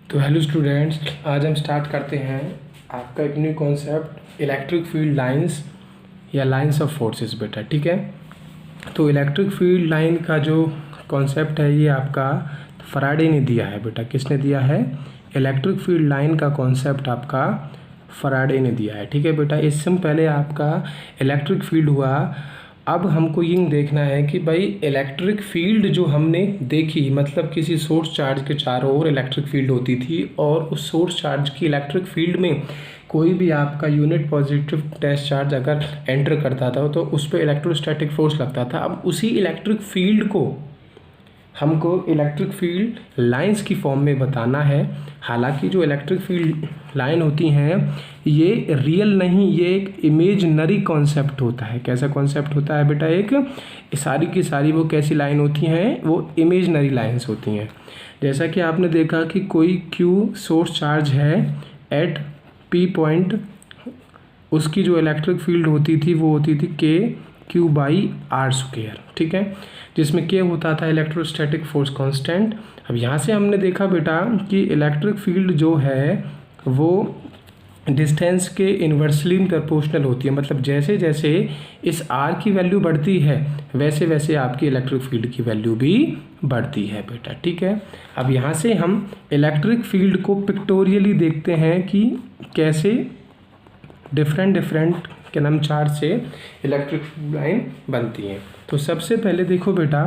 तो hello students, आज हम स्टार्ट करते हैं आपका एक new concept electric field lines या लाइंस ऑफ फोर्सेस बेटा। ठीक है, तो इलेक्ट्रिक फील्ड लाइन का जो कॉन्सेप्ट है ये आपका फराडे ने दिया है बेटा। किसने दिया है? इलेक्ट्रिक फील्ड लाइन का कॉन्सेप्ट आपका फराडे ने दिया है। ठीक है बेटा, इससे पहले आपका इलेक्ट्रिक फील्ड हुआ। अब हमको ये देखना है कि भाई इलेक्ट्रिक फील्ड जो हमने देखी, मतलब किसी सोर्स चार्ज के चारों ओर इलेक्ट्रिक फील्ड होती थी और उस सोर्स चार्ज की इलेक्ट्रिक फील्ड में कोई भी आपका यूनिट पॉजिटिव टेस्ट चार्ज अगर एंटर करता था तो उस पर इलेक्ट्रोस्टैटिक फोर्स लगता था। अब उसी इलेक्ट्रिक फील्ड को हमको इलेक्ट्रिक फील्ड लाइंस की फॉर्म में बताना है। हालांकि जो इलेक्ट्रिक फील्ड लाइन होती हैं ये रियल नहीं, ये एक इमेजनरी कॉन्सेप्ट होता है। कैसा कॉन्सेप्ट होता है बेटा? एक सारी की सारी वो कैसी लाइन होती हैं? वो इमेजनरी लाइंस होती हैं। जैसा कि आपने देखा कि कोई क्यू सोर्स चार्ज है एट पी पॉइंट, उसकी जो इलेक्ट्रिक फील्ड होती थी वो होती थी के क्यू बाई आर स्क्वायर। ठीक है, जिसमें के होता था इलेक्ट्रोस्टैटिक फोर्स कांस्टेंट। अब यहाँ से हमने देखा बेटा कि इलेक्ट्रिक फील्ड जो है वो डिस्टेंस के इन्वर्सली प्रोपोर्शनल होती है। मतलब जैसे जैसे इस आर की वैल्यू बढ़ती है वैसे वैसे आपकी इलेक्ट्रिक फील्ड की वैल्यू भी बढ़ती है बेटा। ठीक है, अब यहाँ से हम इलेक्ट्रिक फील्ड को पिक्टोरियली देखते हैं कि कैसे डिफरेंट के नाम चार्ज से इलेक्ट्रिक लाइन बनती है। तो सबसे पहले देखो बेटा,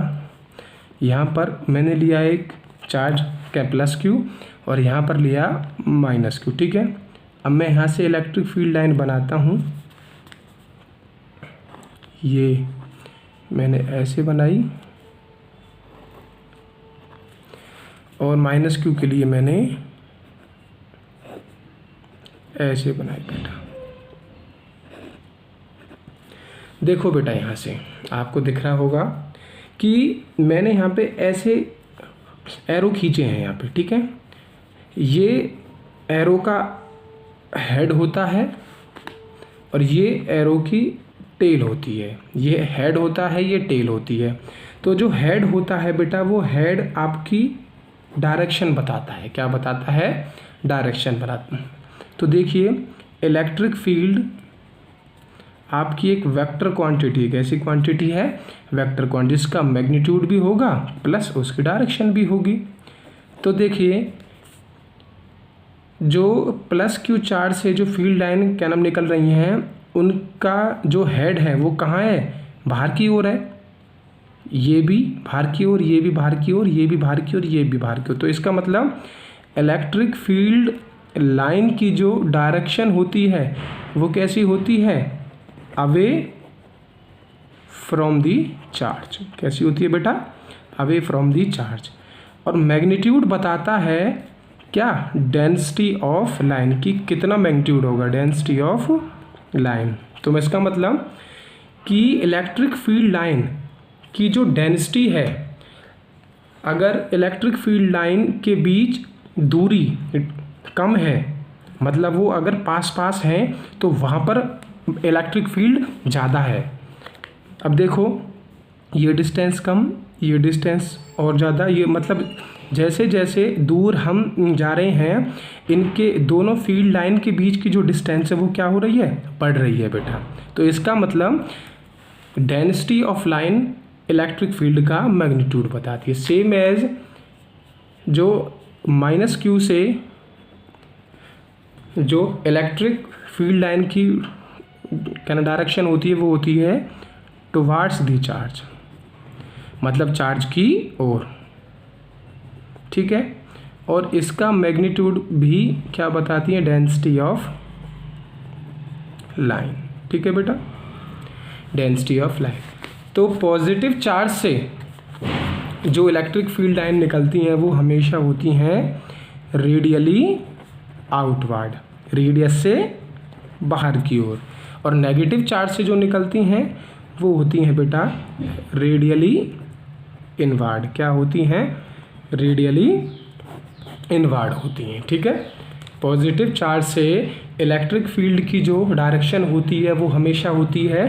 यहाँ पर मैंने लिया एक चार्ज क्या प्लस क्यू और यहाँ पर लिया माइनस क्यू। ठीक है, अब मैं यहाँ से इलेक्ट्रिक फील्ड लाइन बनाता हूँ। ये मैंने ऐसे बनाई और माइनस क्यू के लिए मैंने ऐसे बनाई बेटा। देखो बेटा, यहाँ से आपको दिख रहा होगा कि मैंने यहाँ पे ऐसे एरो खींचे हैं यहाँ पे। ठीक है, ये एरो का हेड होता है और ये एरो की टेल होती है। ये हेड होता है, ये टेल होती है। तो जो हेड होता है बेटा, वो हेड आपकी डायरेक्शन बताता है। क्या बताता है? डायरेक्शन बताता है। तो देखिए, इलेक्ट्रिक फील्ड आपकी एक वेक्टर क्वांटिटी, कैसी क्वांटिटी है? वेक्टर क्वांटिटी, जिसका मैग्नीट्यूड भी होगा प्लस उसकी डायरेक्शन भी होगी। तो देखिए, जो प्लस क्यू चार्ज से जो फील्ड लाइन क्या नाम निकल रही हैं, उनका जो हेड है वो कहाँ है? बाहर की ओर है। ये भी बाहर की ओर, ये भी बाहर की ओर, ये भी बाहर की ओर, ये भी बाहर की ओर। तो इसका मतलब इलेक्ट्रिक फील्ड लाइन की जो डायरेक्शन होती है वो कैसी होती है? Away from the charge. कैसी होती है बेटा? Away from the charge. और मैग्नीट्यूड बताता है क्या? डेंसिटी ऑफ लाइन की कितना मैग्नीट्यूड होगा, डेंसिटी ऑफ लाइन। तो इसका मतलब कि इलेक्ट्रिक फील्ड लाइन की जो डेंसिटी है, अगर इलेक्ट्रिक फील्ड लाइन के बीच दूरी कम है, मतलब वो अगर पास पास हैं तो वहाँ पर इलेक्ट्रिक फील्ड ज़्यादा है। अब देखो, ये डिस्टेंस कम, ये डिस्टेंस और ज़्यादा, ये मतलब जैसे जैसे दूर हम जा रहे हैं इनके दोनों फील्ड लाइन के बीच की जो डिस्टेंस है वो क्या हो रही है? बढ़ रही है बेटा। तो इसका मतलब density of line electric field का मैग्नीट्यूड बताती है। सेम एज जो माइनस क्यू से जो इलेक्ट्रिक फील्ड लाइन की क्या डायरेक्शन होती है वो होती है टुवार्ड्स दी चार्ज, मतलब चार्ज की ओर। ठीक है, और इसका मैग्नीट्यूड भी क्या बताती है? Density of line. ठीक है बेटा, डेंसिटी ऑफ लाइन। तो पॉजिटिव चार्ज से जो इलेक्ट्रिक फील्ड लाइन निकलती हैं वो हमेशा होती हैं रेडियली आउटवर्ड, रेडियस से बाहर की ओर। और नेगेटिव चार्ज से जो निकलती हैं वो होती हैं बेटा रेडियली इनवर्ड। क्या होती हैं? रेडियली इनवर्ड होती हैं। ठीक है, पॉजिटिव चार्ज से इलेक्ट्रिक फील्ड की जो डायरेक्शन होती है वो हमेशा होती है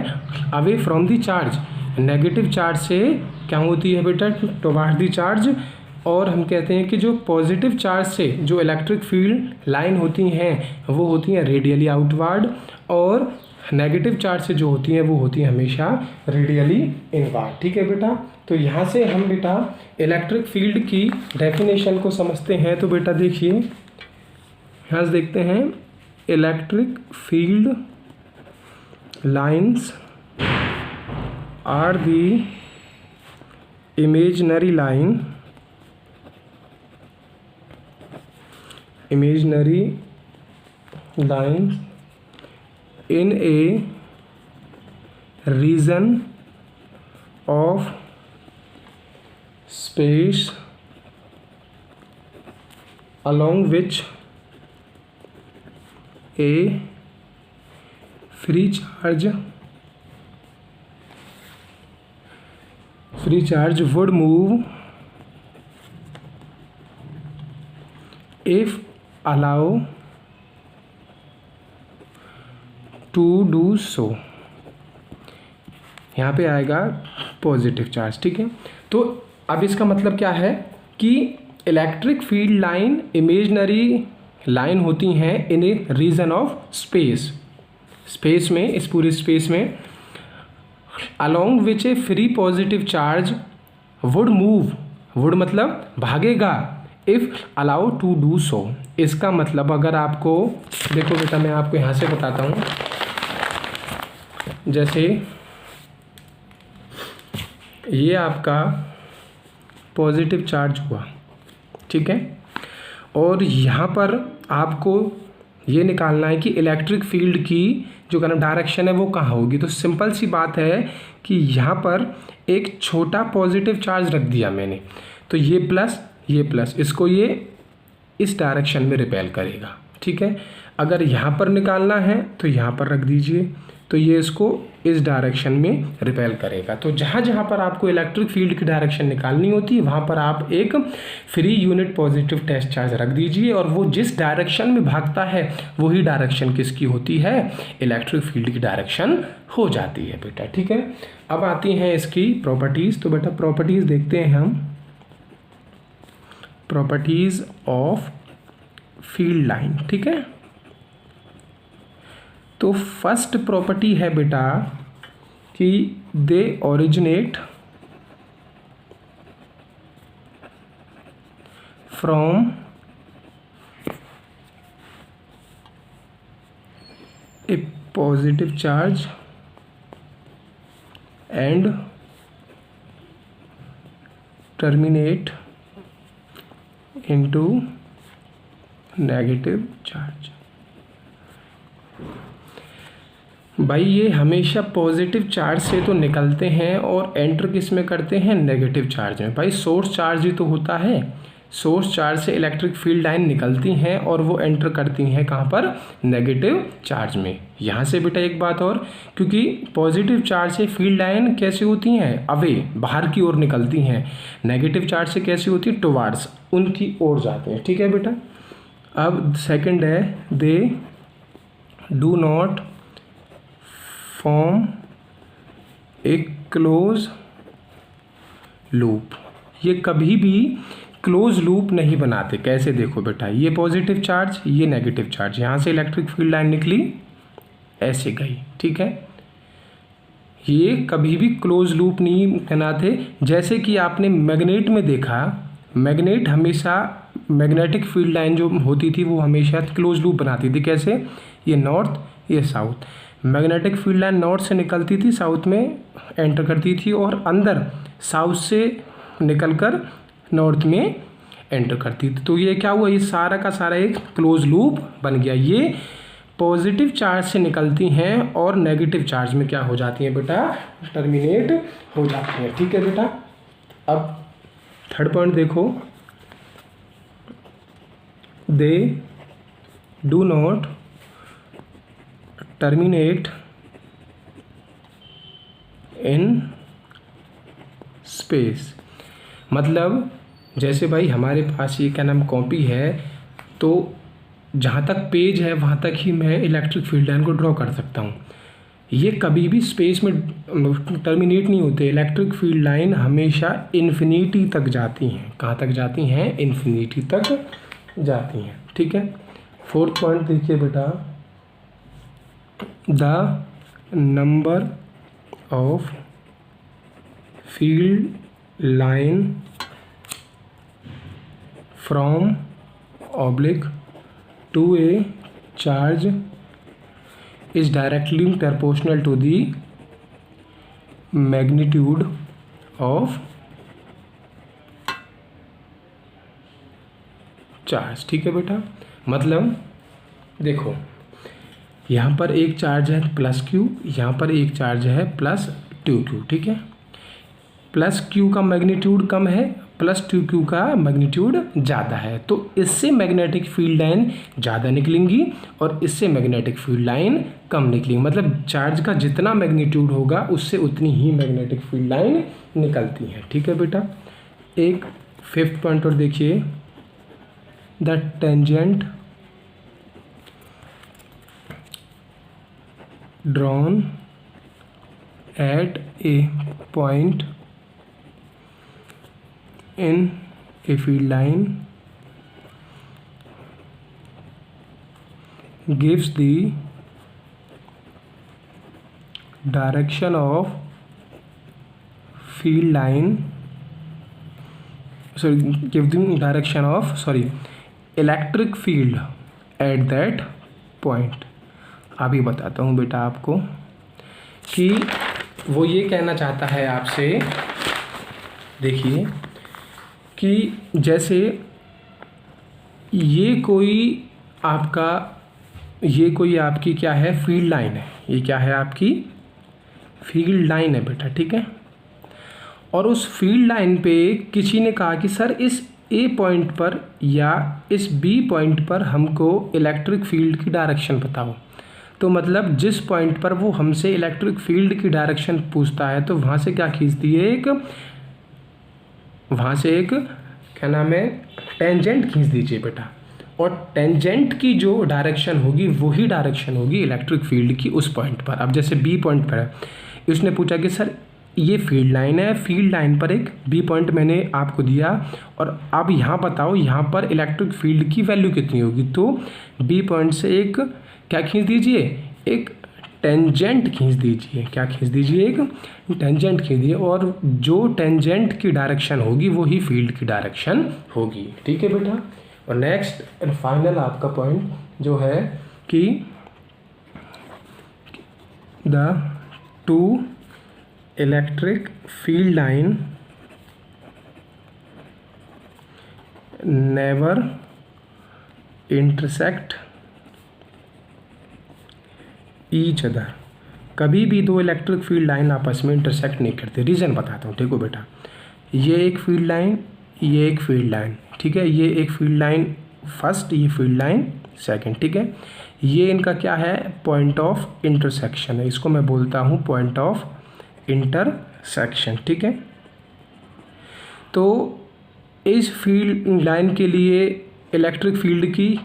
away from the charge. Negative charge से क्या होती है बेटा? टुवर्ड्स दी चार्ज, और हम कहते हैं कि जो पॉजिटिव चार्ज से जो इलेक्ट्रिक फील्ड लाइन होती हैं वो होती हैं रेडियली आउटवर्ड, और नेगेटिव चार्ज से जो होती हैं वो होती हैं हमेशा रेडियली इनवर्ड। ठीक है बेटा, तो यहाँ से हम बेटा इलेक्ट्रिक फील्ड की डेफिनेशन को समझते हैं। तो बेटा देखिए यहाँ से देखते हैं, electric field lines are the imaginary line in a region of space along which a free charge would move if allowed to do so। यहाँ पे आएगा पॉजिटिव चार्ज। ठीक है, तो अब इसका मतलब क्या है कि electric field line imaginary line होती हैं इन ए रीजन ऑफ स्पेस में, इस पूरे स्पेस में, along which a free positive charge would move, would मतलब भागेगा, if allowed to do so। इसका मतलब अगर आपको देखो बेटा, मैं आपको यहाँ से बताता हूँ, जैसे ये आपका पॉजिटिव चार्ज हुआ, ठीक है, और यहाँ पर आपको ये निकालना है कि इलेक्ट्रिक फील्ड की जो डायरेक्शन है वो कहाँ होगी। तो सिंपल सी बात है कि यहाँ पर एक छोटा पॉजिटिव चार्ज रख दिया मैंने, तो ये प्लस इसको ये इस डायरेक्शन में रिपेल करेगा। ठीक है, अगर यहाँ पर निकालना है तो यहाँ पर रख दीजिए, तो ये इसको इस डायरेक्शन में रिपेल करेगा। तो जहाँ जहाँ पर आपको इलेक्ट्रिक फील्ड की डायरेक्शन निकालनी होती है वहाँ पर आप एक free unit positive test charge रख दीजिए, और वो जिस डायरेक्शन में भागता है वही डायरेक्शन किसकी होती है, इलेक्ट्रिक फील्ड की डायरेक्शन हो जाती है बेटा। ठीक है, अब आती हैं इसकी प्रॉपर्टीज़। तो बेटा प्रॉपर्टीज़ देखते हैं हम, प्रॉपर्टीज़ ऑफ फील्ड लाइन। ठीक है, तो फर्स्ट प्रॉपर्टी है बेटा कि they originate from A positive charge and terminate into negative charge. भाई ये हमेशा पॉजिटिव चार्ज से तो निकलते हैं और एंटर किस में करते हैं, नेगेटिव चार्ज में। भाई सोर्स चार्ज ही तो होता है, सोर्स चार्ज से इलेक्ट्रिक फील्ड लाइन निकलती हैं और वो एंटर करती हैं कहाँ पर, नेगेटिव चार्ज में। यहाँ से बेटा एक बात और, क्योंकि पॉजिटिव चार्ज से फील्ड लाइन कैसी होती हैं, अवे, बाहर की ओर निकलती हैं, नेगेटिव चार्ज से कैसी होती है, टुवार्ड्स, उनकी ओर जाते हैं। ठीक है बेटा, अब सेकंड है, they do not form A close loop, ये कभी भी क्लोज लूप नहीं बनाते। कैसे, देखो बेटा, ये पॉजिटिव चार्ज, ये नेगेटिव चार्ज, यहाँ से इलेक्ट्रिक फील्ड लाइन निकली, ऐसे गई। ठीक है, ये कभी भी क्लोज लूप नहीं बनाते। जैसे कि आपने मैग्नेट में देखा, मैग्नेट हमेशा, मैग्नेटिक फील्ड लाइन जो होती थी वो हमेशा क्लोज लूप बनाती थी। कैसे, ये नॉर्थ, ये south, magnetic field line north से निकलती थी, साउथ में एंटर करती थी, और अंदर साउथ से निकलकर नॉर्थ में एंटर करती थी। तो ये क्या हुआ, ये सारा का सारा एक क्लोज लूप बन गया। ये पॉजिटिव चार्ज से निकलती हैं और नेगेटिव चार्ज में क्या हो जाती हैं बेटा, टर्मिनेट हो जाती हैं। ठीक है बेटा, अब थर्ड पॉइंट देखो, they do not terminate in space. मतलब जैसे भाई हमारे पास ये क्या नाम कॉपी है, तो जहाँ तक पेज है वहाँ तक ही मैं इलेक्ट्रिक फील्ड लाइन को ड्रॉ कर सकता हूँ। ये कभी भी स्पेस में टर्मिनेट नहीं होते। इलेक्ट्रिक फील्ड लाइन हमेशा इन्फिनिटी तक जाती हैं। कहाँ तक जाती हैं? इन्फिनिटी तक जाती हैं। ठीक है, फोर्थ पॉइंट देखिए बेटा, the number of field line from oblique to a charge is directly proportional to the magnitude of charge. ठीक है बेटा, मतलब देखो यहाँ पर एक चार्ज है प्लस क्यू, यहाँ पर एक चार्ज है प्लस टू क्यू। ठीक है, प्लस क्यू का मैग्नीट्यूड कम है, प्लस टू क्यू का मैग्नीट्यूड ज़्यादा है, तो इससे मैग्नेटिक फील्ड लाइन ज़्यादा निकलेंगी और इससे मैग्नेटिक फील्ड लाइन कम निकलेंगी। मतलब चार्ज का जितना मैग्नीट्यूड होगा उससे उतनी ही मैग्नेटिक फील्ड लाइन निकलती हैं। ठीक है बेटा, एक फिफ्थ पॉइंट और देखिए, the tangent drawn at A point in a field line gives the direction of field line electric field at that point। अभी बताता हूँ बेटा आपको कि वो ये कहना चाहता है आपसे, देखिए कि जैसे ये कोई आपकी क्या है? फील्ड लाइन है। ये क्या है? आपकी फील्ड लाइन है बेटा। ठीक है, और उस फील्ड लाइन पे किसी ने कहा कि सर इस ए पॉइंट पर या इस बी पॉइंट पर हमको इलेक्ट्रिक फील्ड की डायरेक्शन बताओ। तो मतलब जिस पॉइंट पर वो हमसे इलेक्ट्रिक फील्ड की डायरेक्शन पूछता है तो वहाँ से क्या खींचती है? वहाँ से एक क्या नाम है? टेंजेंट खींच दीजिए बेटा, और टेंजेंट की जो डायरेक्शन होगी वही डायरेक्शन होगी इलेक्ट्रिक फील्ड की उस पॉइंट पर। अब जैसे बी पॉइंट पर है, उसने पूछा कि सर ये फील्ड लाइन है, फील्ड लाइन पर एक बी पॉइंट मैंने आपको दिया और अब यहाँ बताओ यहाँ पर इलेक्ट्रिक फील्ड की वैल्यू कितनी होगी। तो बी पॉइंट से एक क्या खींच दीजिए? एक टेंजेंट खींच दीजिए। क्या खींच दीजिए? एक टेंजेंट खींच दीजिए, और जो टेंजेंट की डायरेक्शन होगी वही फील्ड की डायरेक्शन होगी। ठीक है बेटा, और नेक्स्ट एंड फाइनल आपका पॉइंट जो है कि the two electric field line never intersect each other. कभी भी दो इलेक्ट्रिक फील्ड लाइन आपस में इंटरसेक्ट नहीं करते। रीज़न बताता हूँ, देखो बेटा, ये एक फील्ड लाइन, ये एक फील्ड लाइन। ठीक है, ये एक फील्ड लाइन फर्स्ट, ये फील्ड लाइन सेकंड। ठीक है, ये इनका क्या है? पॉइंट ऑफ इंटरसेक्शन है। इसको मैं बोलता हूँ पॉइंट ऑफ इंटरसेक्शन। ठीक है, तो इस फील्ड लाइन के लिए इलेक्ट्रिक फील्ड की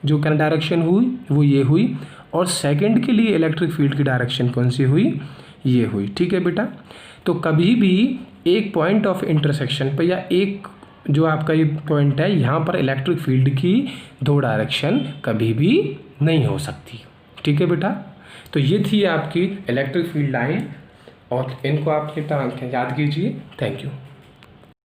जो डायरेक्शन हुई वो ये हुई, और सेकंड के लिए इलेक्ट्रिक फील्ड की डायरेक्शन कौन सी हुई? ये हुई। ठीक है बेटा, तो कभी भी एक पॉइंट ऑफ इंटरसेक्शन पर या एक जो आपका ये पॉइंट है यहाँ पर इलेक्ट्रिक फील्ड की दो डायरेक्शन कभी भी नहीं हो सकती। ठीक है बेटा, तो ये थी आपकी इलेक्ट्रिक फील्ड लाइन, और इनको आप याद कीजिए। Thank you.